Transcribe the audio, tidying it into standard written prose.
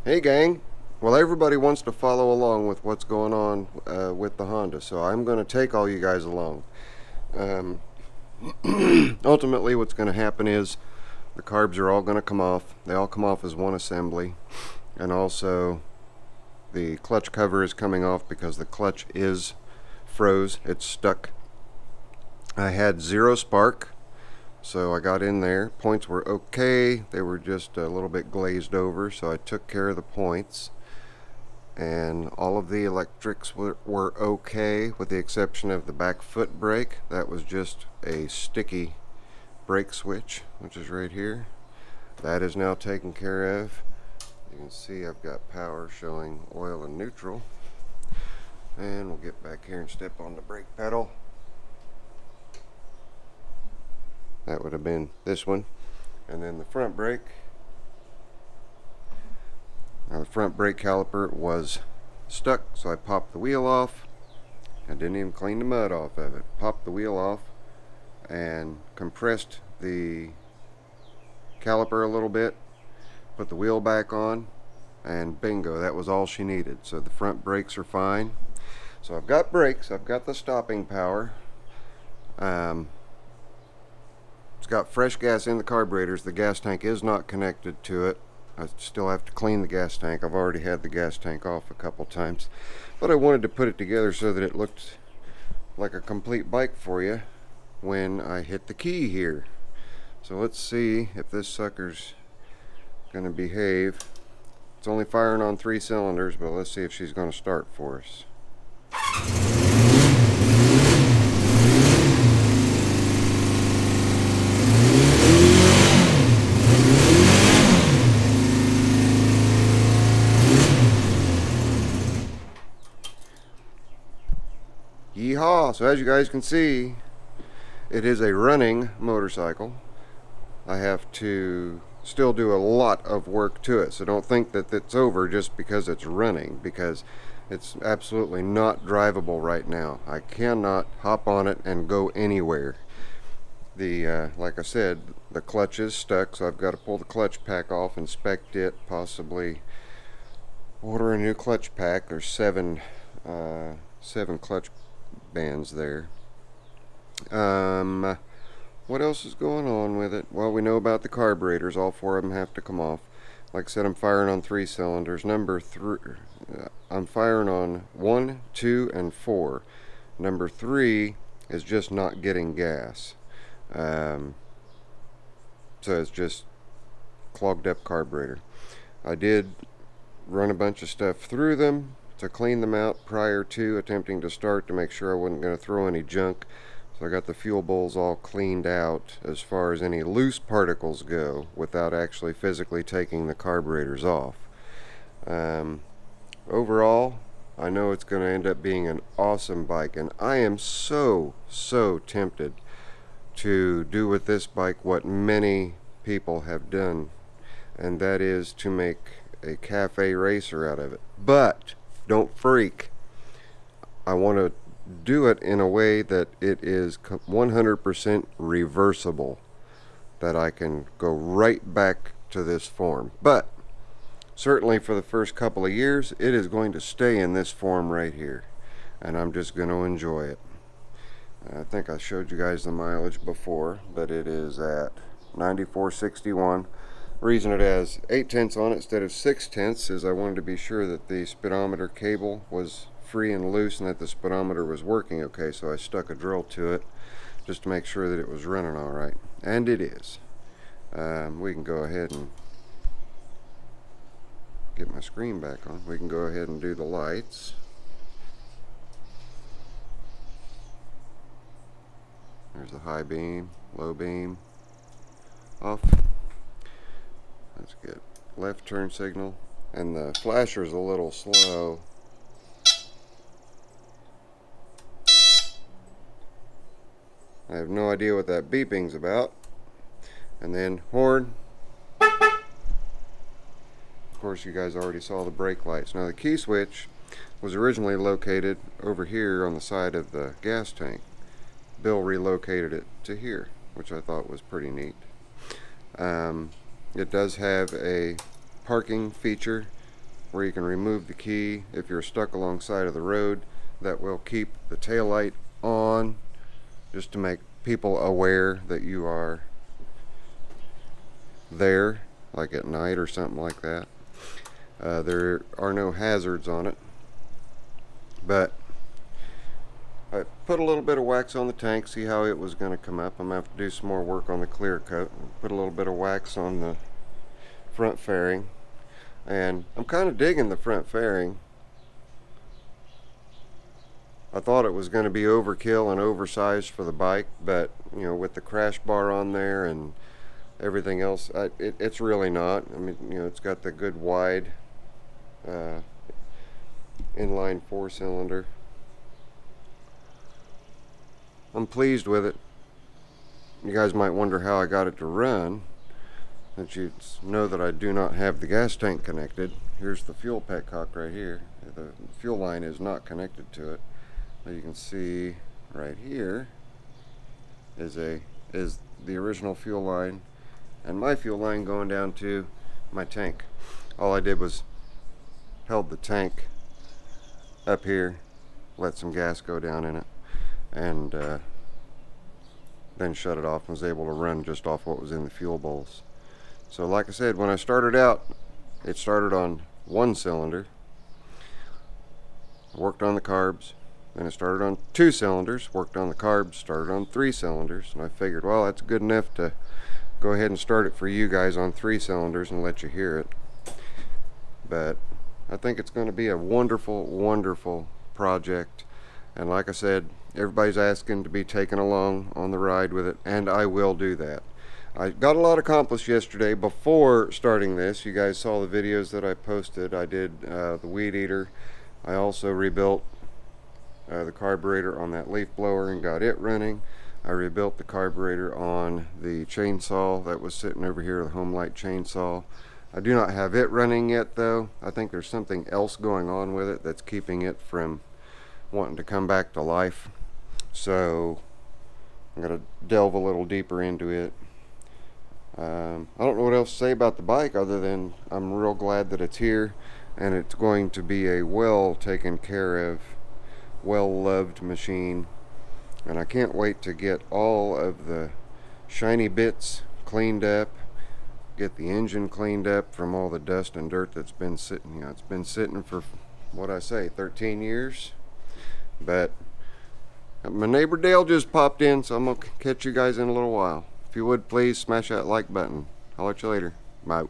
Hey gang, well everybody wants to follow along with what's going on with the Honda, so I'm going to take all you guys along. Ultimately what's going to happen is the carbs are all going to come off. They all come off as one assembly, and also the clutch cover is coming off because the clutch is froze. It's stuck. I had zero spark, so I got in there. Points were okay. They were just a little bit glazed over, so I took care of the points. And all of the electrics were okay, with the exception of the back foot brake. That was just a sticky brake switch, which is right here. That is now taken care of. You can see I've got power showing oil and neutral. And we'll get back here and step on the brake pedal. That would have been this one. And then the front brake. Now the front brake caliper was stuck, so I popped the wheel off. I didn't even clean the mud off of it. Popped the wheel off and compressed the caliper a little bit. Put the wheel back on, and bingo, that was all she needed. So the front brakes are fine. So I've got brakes, I've got the stopping power. It's got fresh gas in the carburetors. The gas tank is not connected to it. I still have to clean the gas tank. I've already had the gas tank off a couple times, but I wanted to put it together so that it looked like a complete bike for you when I hit the key here. So let's see if this sucker's gonna behave. It's only firing on 3 cylinders, but let's see if she's gonna start for us. Yeehaw! So as you guys can see, it is a running motorcycle. I have to still do a lot of work to it, so don't think that it's over just because it's running, because it's absolutely not drivable right now. I cannot hop on it and go anywhere. Like I said, the clutch is stuck, so I've got to pull the clutch pack off, inspect it, possibly order a new clutch pack. There's seven clutch bands there. What else is going on with it? Well, we know about the carburetors. All 4 of them have to come off. Like I said, I'm firing on 3 cylinders. Number 3, I'm firing on 1, 2, and 4. Number 3 is just not getting gas. So it's just clogged up carburetor. I did run a bunch of stuff through them to clean them out prior to attempting to start, to make sure I wasn't going to throw any junk. So I got the fuel bowls all cleaned out as far as any loose particles go, without actually physically taking the carburetors off. Overall, I know it's going to end up being an awesome bike, and I am so tempted to do with this bike what many people have done, and that is to make a cafe racer out of it. But don't freak. I want to do it in a way that it is 100% reversible, that I can go right back to this form. But certainly for the first couple of years, it is going to stay in this form right here, and I'm just going to enjoy it. I think I showed you guys the mileage before, but it is at 9461. Reason it has 8/10 on it instead of 6/10 is I wanted to be sure that the speedometer cable was free and loose and that the speedometer was working okay, so I stuck a drill to it just to make sure that it was running all right, and it is. We can go ahead and get my screen back on. We can go ahead and do the lights. There's the high beam, low beam, off. Let's get left turn signal, and the flasher's a little slow. I have no idea what that beeping's about. And then horn. Of course, you guys already saw the brake lights. Now the key switch was originally located over here on the side of the gas tank. Bill relocated it to here, which I thought was pretty neat. It does have a parking feature where you can remove the key if you're stuck alongside of the road. That will keep the tail light on, just to make people aware that you are there, like at night or something like that. There are no hazards on it, but I put a little bit of wax on the tank, see how it was going to come up. I'm going to have to do some more work on the clear coat. Put a little bit of wax on the front fairing, and I'm kind of digging the front fairing. I thought it was going to be overkill and oversized for the bike, but you know, with the crash bar on there and everything else, it's really not. I mean, you know, it's got the good wide inline 4-cylinder. I'm pleased with it. You guys might wonder how I got it to run, since you know that I do not have the gas tank connected. Here's the fuel petcock right here. The fuel line is not connected to it. You can see right here is the original fuel line, and my fuel line going down to my tank. All I did was held the tank up here, let some gas go down in it, and then shut it off and was able to run just off what was in the fuel bowls. So like I said, when I started out, it started on 1 cylinder. I worked on the carbs. Then it started on 2 cylinders, worked on the carbs, started on 3 cylinders, and I figured, well, that's good enough to go ahead and start it for you guys on 3 cylinders and let you hear it. But I think it's going to be a wonderful, wonderful project. And like I said, everybody's asking to be taken along on the ride with it, and I will do that. I got a lot accomplished yesterday before starting this. You guys saw the videos that I posted. I did the weed eater. I also rebuilt the carburetor on that leaf blower and got it running. I rebuilt the carburetor on the chainsaw that was sitting over here, the Home Light chainsaw. I do not have it running yet though. I think there's something else going on with it that's keeping it from wanting to come back to life. So I'm going to delve a little deeper into it. I don't know what else to say about the bike other than I'm real glad that it's here, and it's going to be a well taken care of, well-loved machine, and I can't wait to get all of the shiny bits cleaned up, get the engine cleaned up from all the dust and dirt that's been sitting. You know, it's been sitting for, what I say, 13 years. But my neighbor Dale just popped in, so I'm gonna catch you guys in a little while. If you would, please smash that like button. I'll let you later. Bye.